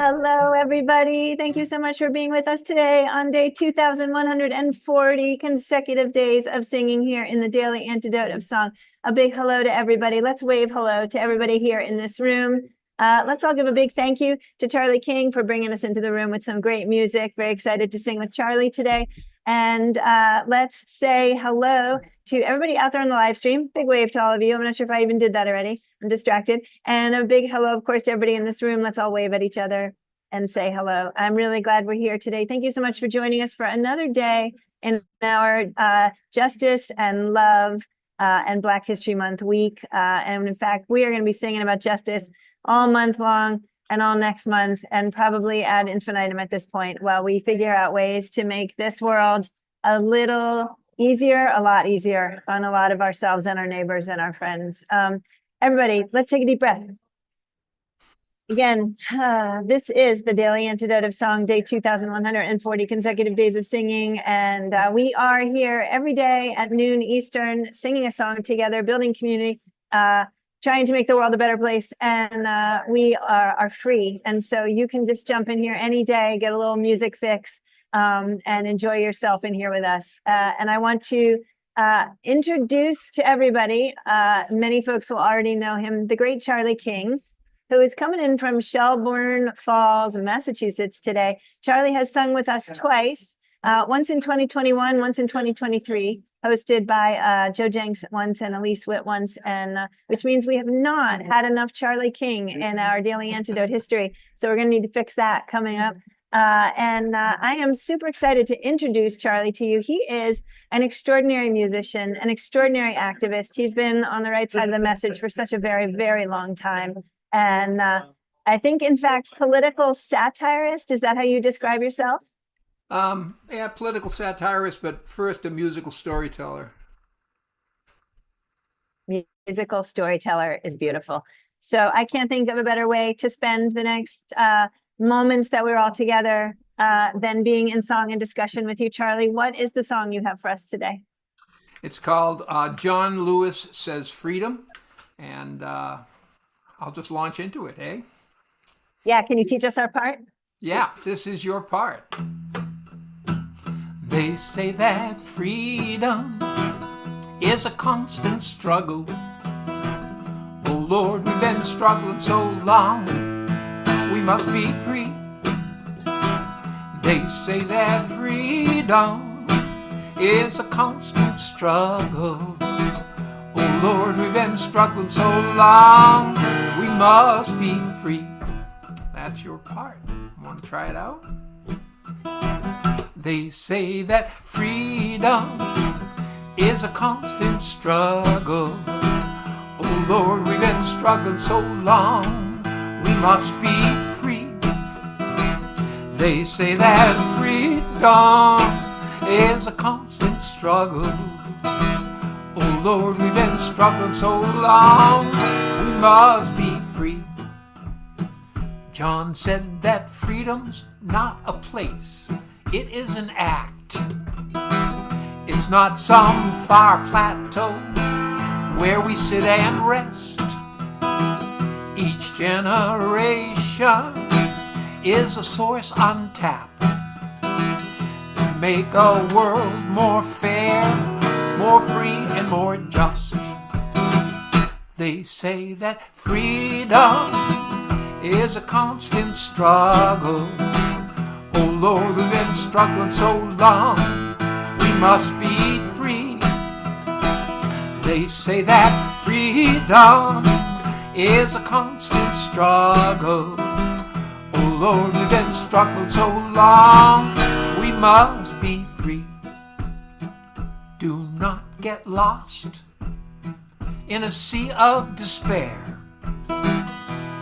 Hello, everybody. Thank you so much for being with us today on day 2,140 consecutive days of singing here in the Daily Antidote of Song. A big hello to everybody. Let's wave hello to everybody here in this room. Let's all give a big thank you to Charlie King for bringing us into the room with some great music. Very excited to sing with Charlie today. And let's say hello to everybody out there on the live stream. Big wave to all of you. I'm not sure if I even did that already. I'm distracted. And a big hello, of course, to everybody in this room. Let's all wave at each other and say hello. I'm really glad we're here today. Thank you so much for joining us for another day in our Justice and Love and Black History Month week. And in fact, we are going to be singing about justice all month long and all next month, and probably ad infinitum at this point, while we figure out ways to make this world a little easier, a lot easier on a lot of ourselves and our neighbors and our friends. Everybody, let's take a deep breath. Again, this is the Daily Antidote of Song, day 2,140 consecutive days of singing. And we are here every day at noon Eastern, singing a song together, building community, trying to make the world a better place. And we are free. And so you can just jump in here any day, get a little music fix, and enjoy yourself in here with us. And I want to introduce to everybody, many folks will already know him, the great Charlie King, who is coming in from Shelburne Falls, Massachusetts today. Charlie has sung with us twice, once in 2021, once in 2023, hosted by Joe Jenks once and Elise Witt once, and which means we have not had enough Charlie King in our Daily Antidote history. So we're gonna need to fix that coming up. I am super excited to introduce Charlie to you. He is an extraordinary musician, an extraordinary activist. He's been on the right side of the message for such a very, very long time. And I think, in fact, political satirist, is that how you describe yourself? Yeah, political satirist, but first a musical storyteller. Musical storyteller is beautiful. So I can't think of a better way to spend the next moments that we're all together than being in song and discussion with you. Charlie, what is the song you have for us today? It's called John Lewis Says Freedom, and I'll just launch into it, eh? Yeah, can you teach us our part? Yeah, this is your part. They say that freedom is a constant struggle. Oh Lord, we've been struggling so long, we must be free. They say that freedom is a constant struggle. Oh Lord, we've been struggling so long, we must be free. That's your part. Want to try it out? They say that freedom is a constant struggle. Oh Lord, we've been struggling so long, we must be free. They say that freedom is a constant struggle. Oh Lord, we've been struggling so long, we must be free. John said that freedom's not a place, it is an act. It's not some far plateau where we sit and rest. Each generation is a source untapped to make a world more fair, more free, and more just. They say that freedom is a constant struggle. Oh Lord, we've been struggling so long, we must be free. They say that freedom is a constant struggle. Oh Lord, we've been struggling so long, we must be free. Do not get lost in a sea of despair.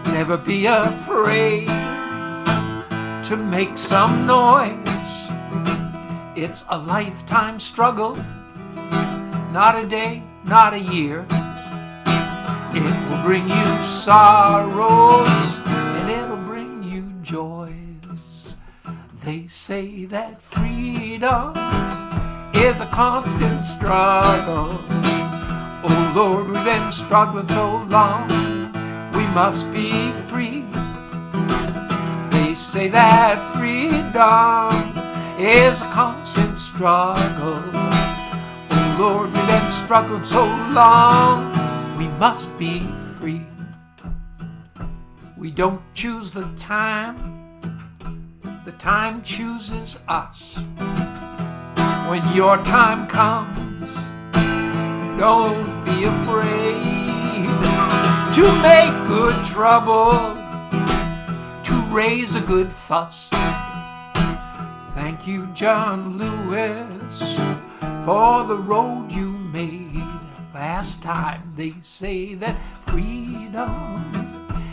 Never be afraid to make some noise. It's a lifetime struggle, not a day, not a year. It will bring you sorrows and it'll bring you joys. They say that freedom is a constant struggle. Oh Lord, we've been struggling so long, we must be free. They say that freedom is a constant struggle. Oh Lord, we've been struggling so long, we must be free. We don't choose the time chooses us. When your time comes, don't be afraid to make good trouble, to raise a good fuss. Thank you, John Lewis, for the road you made last time. They say that freedom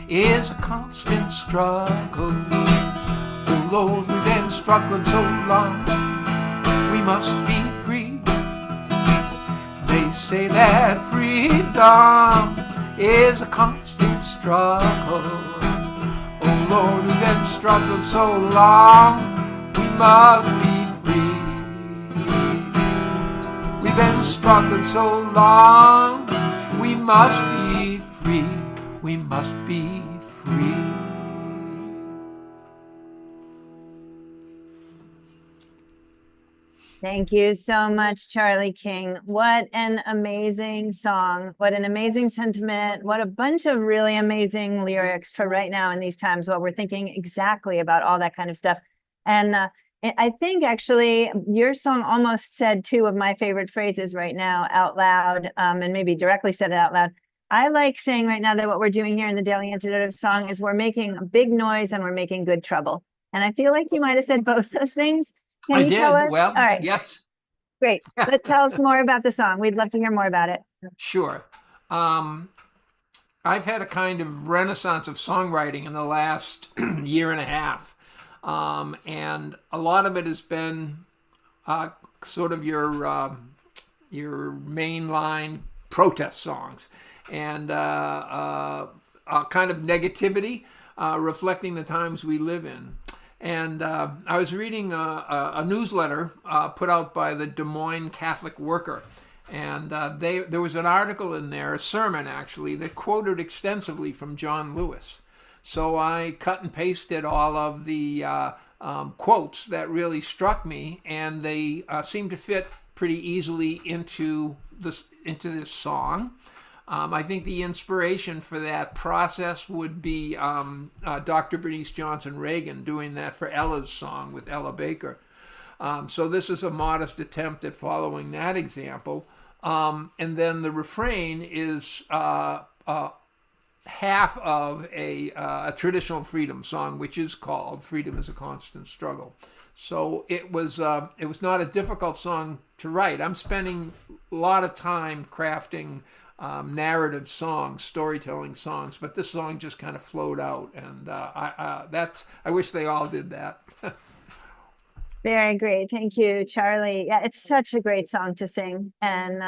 is a constant struggle. Oh Lord, we've been struggling so long, we must be free. They say that freedom is a constant struggle. Oh Lord, we've been struggling so long, we must be free. We've been struggling so long, we must be free. We must be free. Thank you so much, Charlie King. What an amazing song. What an amazing sentiment. What a bunch of really amazing lyrics for right now in these times while we're thinking exactly about all that kind of stuff. And I think actually your song almost said two of my favorite phrases right now out loud, and maybe directly said it out loud. I like saying right now that what we're doing here in the Daily Antidote of Song is we're making a big noise and we're making good trouble. And I feel like you might have said both those things. Can you tell us? Well, all right. Yes. Great. Tell us more about the song. We'd love to hear more about it. Sure. I've had a kind of renaissance of songwriting in the last year and a half. And a lot of it has been sort of your mainline protest songs and kind of negativity reflecting the times we live in. And I was reading a newsletter put out by the Des Moines Catholic Worker. And there was an article in there, a sermon actually, that quoted extensively from John Lewis. So I cut and pasted all of the quotes that really struck me, and they seem to fit pretty easily into this song. I think the inspiration for that process would be Dr. Bernice Johnson Reagan doing that for Ella's song with Ella Baker. So this is a modest attempt at following that example. And then the refrain is half of a traditional freedom song, which is called "Freedom is a Constant Struggle." So it was not a difficult song to write. I'm spending a lot of time crafting narrative songs, storytelling songs, but this song just kind of flowed out, and I wish they all did that. Very great. Thank you, Charlie. Yeah, it's such a great song to sing and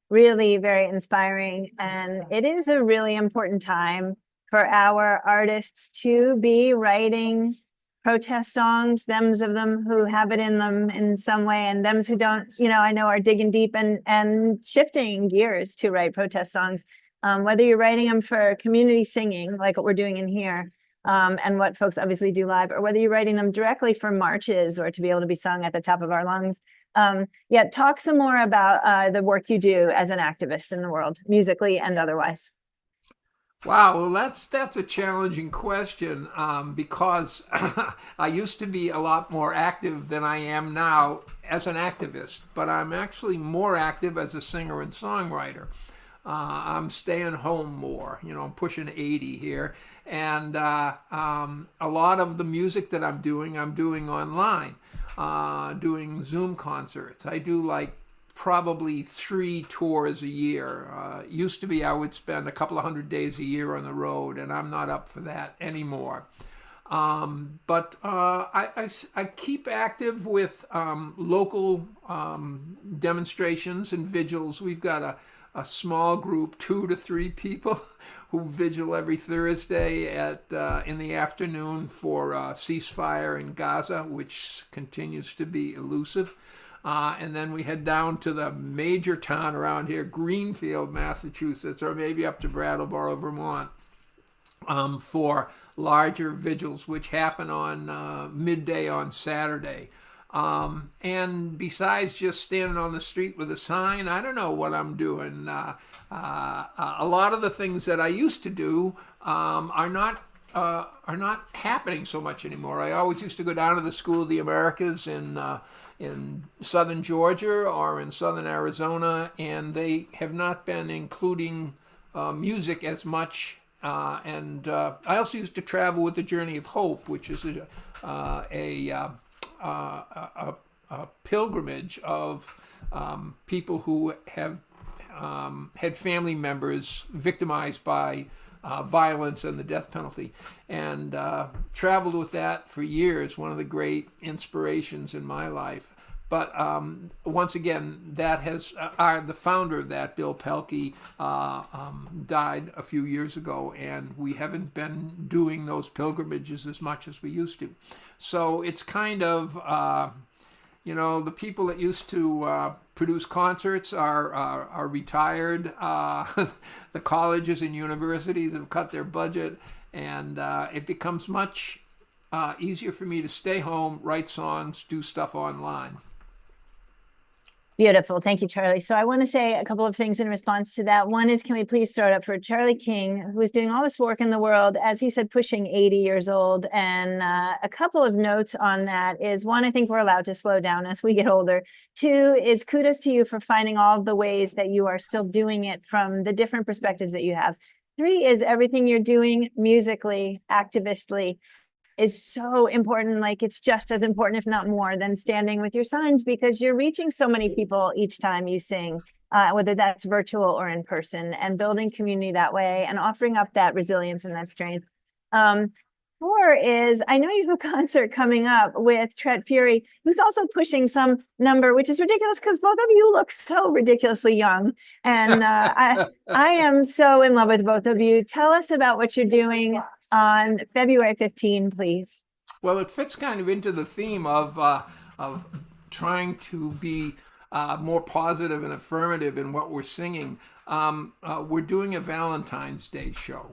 really very inspiring. And it is a really important time for our artists to be writing protest songs, thems of them who have it in them in some way, and thems who don't, I know are digging deep and shifting gears to write protest songs. Whether you're writing them for community singing, like what we're doing in here, and what folks obviously do live, or whether you're writing them directly for marches or to be able to be sung at the top of our lungs. Talk some more about the work you do as an activist in the world, musically and otherwise. Wow, well, that's a challenging question because I used to be a lot more active than I am now as an activist, but I'm actually more active as a singer and songwriter. I'm staying home more, I'm pushing 80 here, and a lot of the music that I'm doing online, doing Zoom concerts. I do probably 3 tours a year. Used to be I would spend a couple of 100 days a year on the road, and I'm not up for that anymore. But I keep active with local demonstrations and vigils. We've got a small group, 2 to 3 people, who vigil every Thursday in the afternoon for ceasefire in Gaza, which continues to be elusive. And then we head down to the major town around here, Greenfield, Massachusetts, or maybe up to Brattleboro, Vermont, for larger vigils, which happen on midday on Saturday. And besides just standing on the street with a sign, I don't know what I'm doing. A lot of the things that I used to do are not happening so much anymore. I always used to go down to the School of the Americas in southern Georgia or in southern Arizona, and they have not been including music as much. And I also used to travel with the Journey of Hope, which is a pilgrimage of people who have had family members victimized by violence and the death penalty, and traveled with that for years. One of the great inspirations in my life. But once again, that has the founder of that, Bill Pelkey, died a few years ago, and we haven't been doing those pilgrimages as much as we used to. So it's kind of, the people that used to produce concerts are retired. The colleges and universities have cut their budget, and it becomes much easier for me to stay home, write songs, do stuff online. Beautiful. Thank you, Charlie. So I want to say a couple of things in response to that. One is, can we please throw it up for Charlie King, who is doing all this work in the world, as he said, pushing 80 years old. And a couple of notes on that is, one, I think we're allowed to slow down as we get older. Two is kudos to you for finding all of the ways that you are still doing it from the different perspectives that you have. Three is everything you're doing musically, activistly, is so important. Like, it's just as important, if not more, than standing with your signs, because you're reaching so many people each time you sing, whether that's virtual or in person, and building community that way and offering up that resilience and that strength. Four is, I know you have a concert coming up with Tret Fury, who's also pushing some number, which is ridiculous because both of you look so ridiculously young. And I am so in love with both of you. Tell us about what you're doing on February 15, please. Well, it fits kind of into the theme of trying to be more positive and affirmative in what we're singing. We're doing a Valentine's Day show,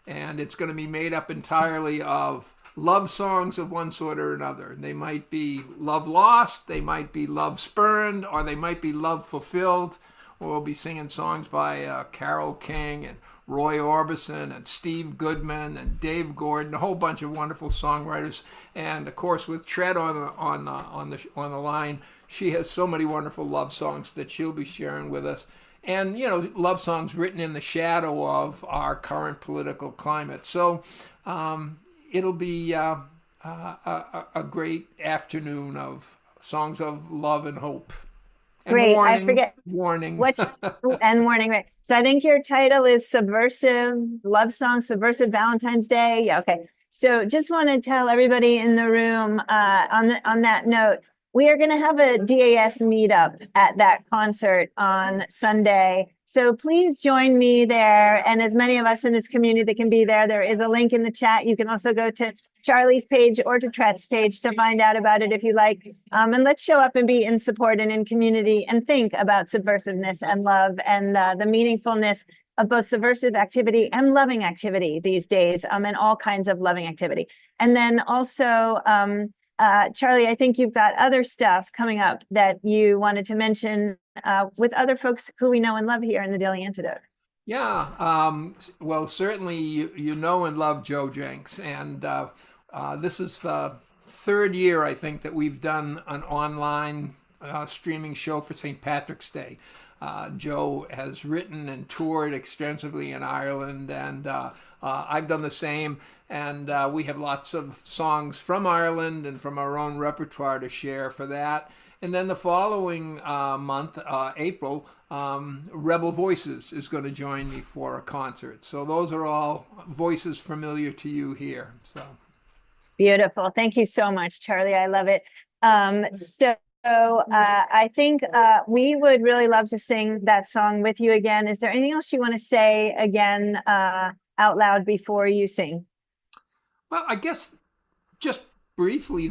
and it's going to be made up entirely of love songs of one sort or another. They might be love lost, they might be love spurned, or they might be love fulfilled. We'll be singing songs by Carole King and Roy Orbison and Steve Goodman and Dave Gordon, a whole bunch of wonderful songwriters. And of course, with Tret on the line, she has so many wonderful love songs that she'll be sharing with us. And, love songs written in the shadow of our current political climate. So it'll be a great afternoon of songs of love and hope. And great. Warning, I forget. Warning. And warning. Right. So I think your title is Subversive Love Song, Subversive Valentine's Day. Yeah. Okay. So just want to tell everybody in the room on that note, we are going to have a DAS meetup at that concert on Sunday. So please join me there. And as many of us in this community that can be there, there is a link in the chat. You can also go to Charlie's page or to Tret's page to find out about it if you like. And let's show up and be in support and in community and think about subversiveness and love and the meaningfulness of both subversive activity and loving activity these days, and all kinds of loving activity. And then also, Charlie, I think you've got other stuff coming up that you wanted to mention with other folks who we know and love here in the Daily Antidote. Yeah, well, certainly you know and love Joe Jenks, and this is the third year, I think, that we've done an online streaming show for St. Patrick's Day. Joe has written and toured extensively in Ireland, and I've done the same. And we have lots of songs from Ireland and from our own repertoire to share for that. And then the following month, April, Rebel Voices is going to join me for a concert. So those are all voices familiar to you here. So beautiful. Thank you so much, Charlie. I love it. So I think we would really love to sing that song with you again. Is there anything else you want to say again out loud before you sing? Well, I guess just briefly,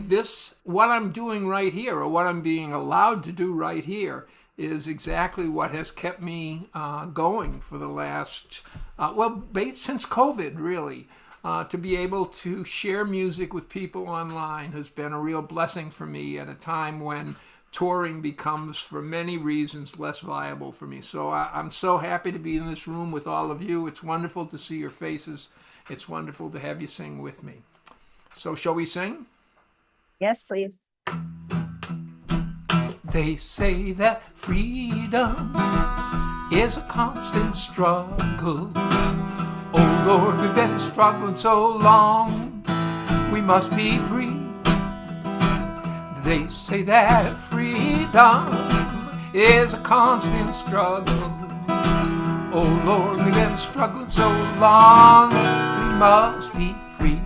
what I'm doing right here, or what I'm being allowed to do right here, is exactly what has kept me going for the last, since COVID, really. To be able to share music with people online has been a real blessing for me at a time when touring becomes, for many reasons, less viable for me. So I'm so happy to be in this room with all of you. It's wonderful to see your faces. It's wonderful to have you sing with me. So shall we sing? Yes, please. They say that freedom is a constant struggle. Oh Lord, we've been struggling so long, we must be free. They say that freedom is a constant struggle. Oh Lord, we've been struggling so long, we must be free.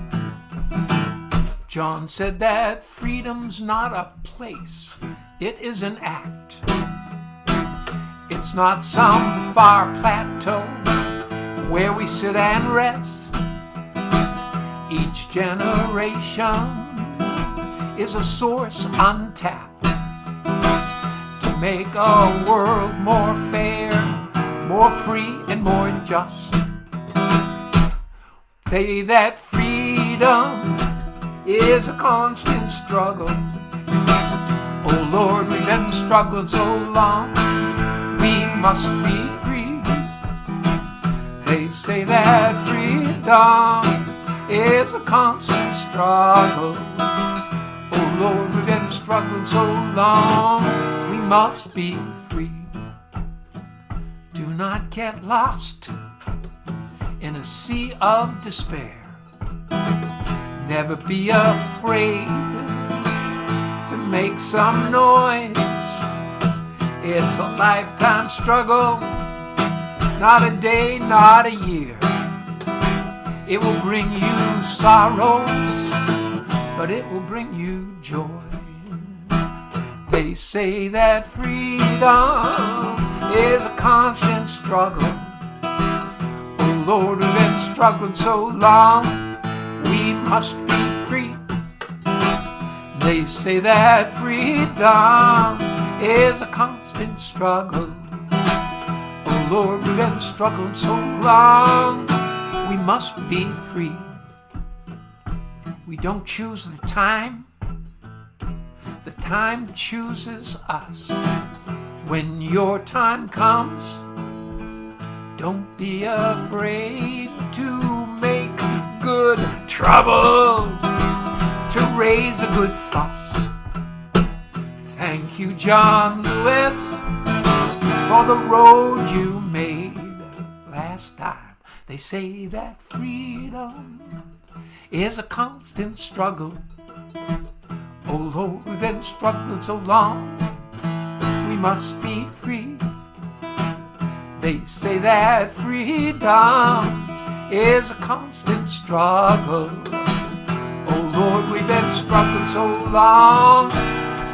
John said that freedom's not a place, it is an act. It's not some far plateau where we sit and rest. Each generation is a source untapped to make a world more fair, more free, and more just. Say that freedom is a constant struggle. Oh Lord, we've been struggling so long, we must be free. They say that freedom is a constant struggle. Oh Lord, we've been struggling so long, we must be free. Do not get lost in a sea of despair. Never be afraid to make some noise. It's a lifetime struggle, not a day, not a year. It will bring you sorrows, but it will bring you joy. They say that freedom is a constant struggle. Oh Lord, we've been struggling so long, we must be free. They say that freedom is a constant struggle. Oh Lord, we've been struggling so long, we must be free. We don't choose the time chooses us. When your time comes, don't be afraid to make good trouble, to raise a good fuss. Thank you, John Lewis, for the road you made last time. They say that freedom is a constant struggle. Oh Lord, we've been struggling so long, we must be free. They say that freedom is a constant struggle. Oh Lord, we've been struggling so long,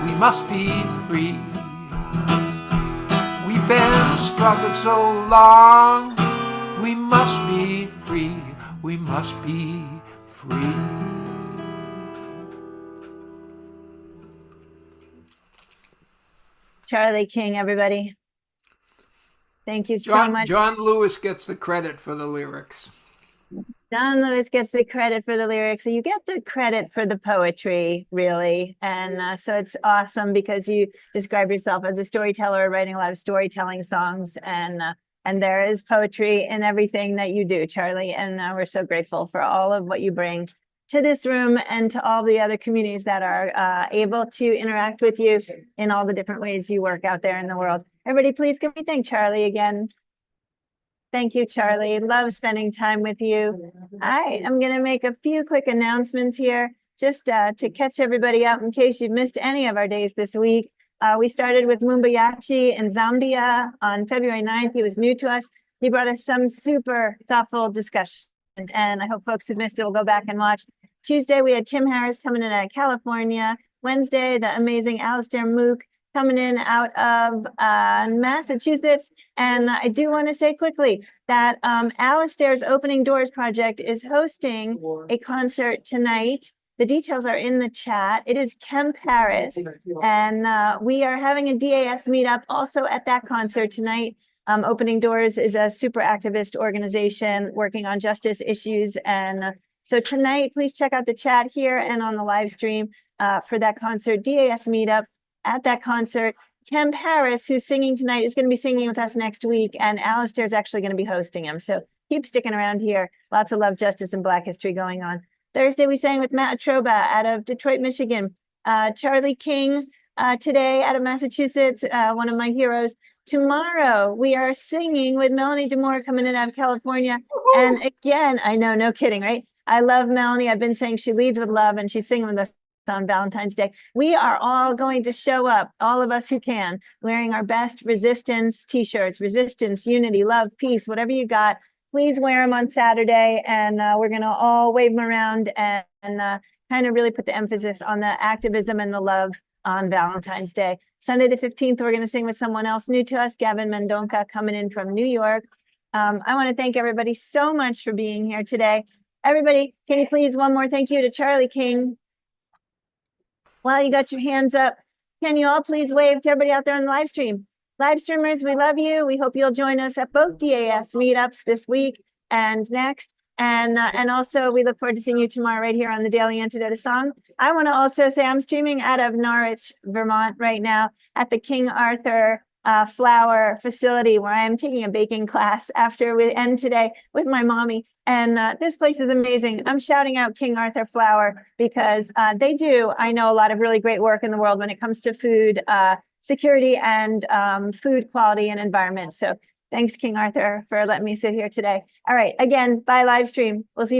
we must be free. We've been struggling so long, we must be free. We must be free. Charlie King, everybody. Thank you so much. John Lewis gets the credit for the lyrics. John Lewis gets the credit for the lyrics. So you get the credit for the poetry, really. And so it's awesome because you describe yourself as a storyteller, writing a lot of storytelling songs. And there is poetry in everything that you do, Charlie. And we're so grateful for all of what you bring to this room and to all the other communities that are able to interact with you in all the different ways you work out there in the world. Everybody, please give me thank Charlie again. Thank you, Charlie. Love spending time with you. I am going to make a few quick announcements here just to catch everybody up in case you missed any of our days this week. We started with Mumbayachi in Zambia on February 9th. He was new to us. He brought us some super thoughtful discussion, and I hope folks who missed it will go back and watch. Tuesday, we had Kim Harris coming in out of California. Wednesday, the amazing Alistair Mook coming in out of Massachusetts. And I do want to say quickly that Alistair's Opening Doors Project is hosting a concert tonight. The details are in the chat. It is Kemp Harris. And we are having a DAS meetup also at that concert tonight. Opening Doors is a super activist organization working on justice issues and So tonight, please check out the chat here and on the live stream for that concert, DAS meetup at that concert. Kem Harris, who's singing tonight, is going to be singing with us next week, and Alistair's actually going to be hosting him. So keep sticking around here. Lots of love, justice, and Black history going on. Thursday, we sang with Matt Atroba out of Detroit, Michigan. Charlie King today out of Massachusetts, one of my heroes. Tomorrow, we are singing with Melanie DeMore coming in out of California. And again, I know, no kidding, right? I love Melanie. I've been saying she leads with love, and she's singing with us on Valentine's Day. We are all going to show up, all of us who can, wearing our best resistance t-shirts, resistance, unity, love, peace, whatever you got. Please wear them on Saturday, and we're going to all wave them around and kind of really put the emphasis on the activism and the love on Valentine's Day. Sunday the 15th, we're going to sing with someone else new to us, Gavin Mendonca, coming in from New York. I want to thank everybody so much for being here today. Everybody, can you please one more thank you to Charlie King? While you got your hands up, can you all please wave to everybody out there on the live stream? Live streamers, we love you. We hope you'll join us at both DAS meetups this week and next. And also, we look forward to seeing you tomorrow right here on the Daily Antidote Song. I want to also say I'm streaming out of Norwich, Vermont right now at the King Arthur flower facility, where I am taking a baking class after we end today with my mommy. And this place is amazing. I'm shouting out King Arthur Flour because they do, I know, a lot of really great work in the world when it comes to food security and food quality and environment. So thanks, King Arthur, for letting me sit here today. All right, again, bye live stream. We'll see you tomorrow.